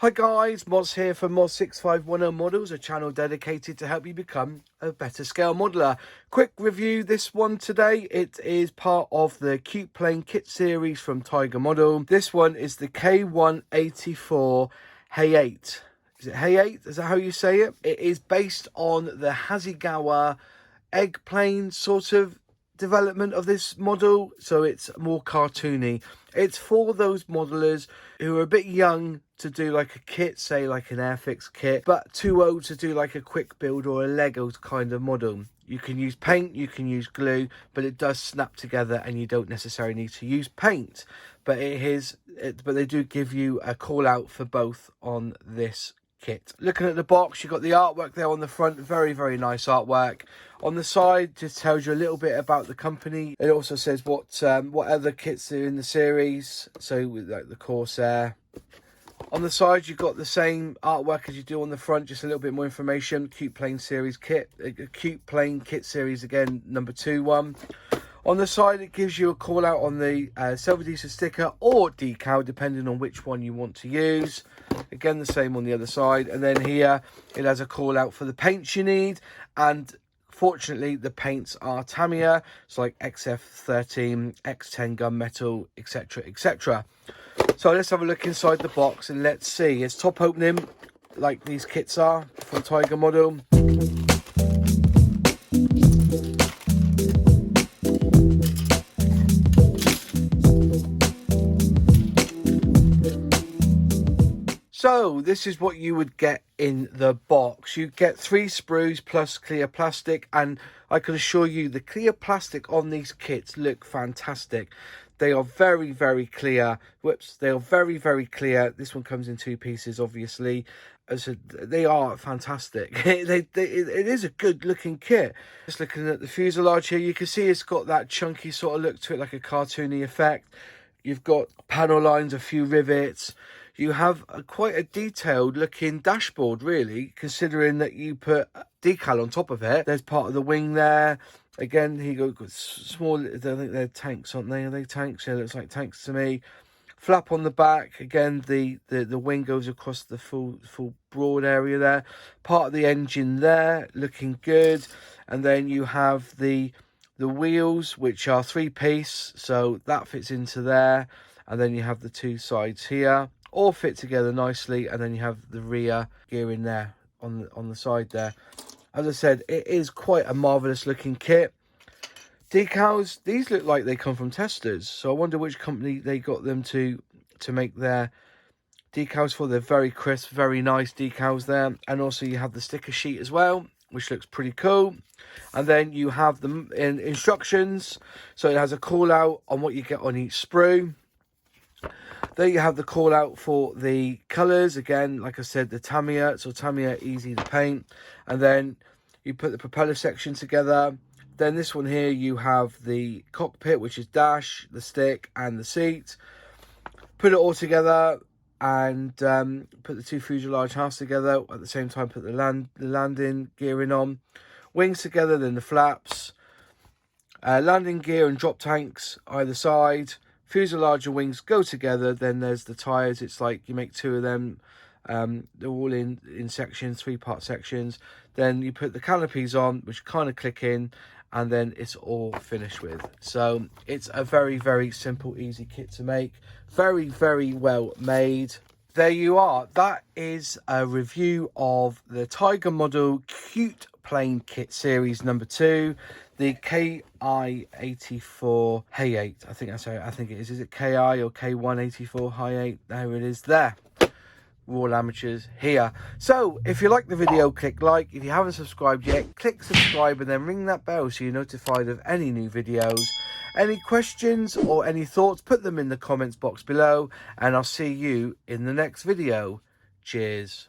Hi guys, Moz here from Moz6510 Models, a channel dedicated to help you become a better scale modeler. Quick review this one today. It is part of the Cute Plane kit series from Tiger Model. This one is the KI-84 Hayate. Is it Hayate? Is that how you say it? It is based on the Hayate Eggplane sort of development of this model, so it's more cartoony. It's for those modelers who are a bit young to do like a kit, say like an Airfix kit, but too old to do like a quick build or a Lego kind of model. You can use paint, you can use glue, but it does snap together and you don't necessarily need to use paint. But but they do give you a call out for both on this kit. Looking at the box, you've got the artwork there on the front, very nice artwork. On the side, just tells you a little bit about the company. It also says what other kits are in the series, so with like the Corsair. On the side, you've got the same artwork as you do on the front, just a little bit more information. Cute Plane series kit, Cute Plane kit series again, number 2 one. On the side, it gives you a call out on the self-adhesive sticker or decal, depending on which one you want to use. Again, the same on the other side. And then here, it has a call out for the paints you need. And fortunately, the paints are Tamiya. It's like XF13, X10 gunmetal, etc, etc. So let's have a look inside the box and let's see. It's top opening, like these kits are from Tiger Model. So this is what you would get in the box. You get 3 sprues plus clear plastic, and I can assure you the clear plastic on these kits look fantastic. They are very clear. Whoops, they are very clear. This one comes in 2 pieces, obviously. So they are fantastic. It is a good looking kit. Just looking at the fuselage here, you can see it's got that chunky sort of look to it, like a cartoony effect. You've got panel lines, a few rivets. You have quite a detailed looking dashboard, really, considering that you put decal on top of it. There's part of the wing there. Again, here you got small, I think they're tanks, aren't they? Are they tanks? Yeah, looks like tanks to me. Flap on the back. Again, the wing goes across the full broad area there. Part of the engine there, looking good. And then you have the wheels, which are 3-piece, so that fits into there. And then you have the 2 sides here, all fit together nicely, and then you have the rear gearing there on the side there. As I said, it is quite a marvelous looking kit. Decals, these look like they come from testers, so I wonder which company they got them to make their decals for. They're very crisp, very nice decals there. And also you have the sticker sheet as well, which looks pretty cool. And then you have the instructions, so it has a call out on what you get on each sprue. There you have the call out for the colours. Again, like I said, the Tamiya. So Tamiya, easy to paint. And then you put the propeller section together. Then this one here, you have the cockpit, which is dash, the stick, and the seat. Put it all together and put the 2 fuselage halves together. At the same time, put the landing gearing on. Wings together, then the flaps. Landing gear and drop tanks either side. Fuselage and wings go together. Then there's the tyres. It's like you make 2 of them. They're all in sections, 3-part sections. Then you put the canopies on, which kind of click in, and then it's all finished with. So it's a very simple, easy kit to make. Very well made. There you are. That is a review of the Tiger Model Cute Plane Kit Series number 2, the KI-84 Hayate. I think that's how I think it is. Is it KI or K184 Hayate? There it is there. We're all amateurs here. So if you like the video, click like. If you haven't subscribed yet, click subscribe and then ring that bell so you're notified of any new videos. Any questions or any thoughts, put them in the comments box below, and I'll see you in the next video. Cheers.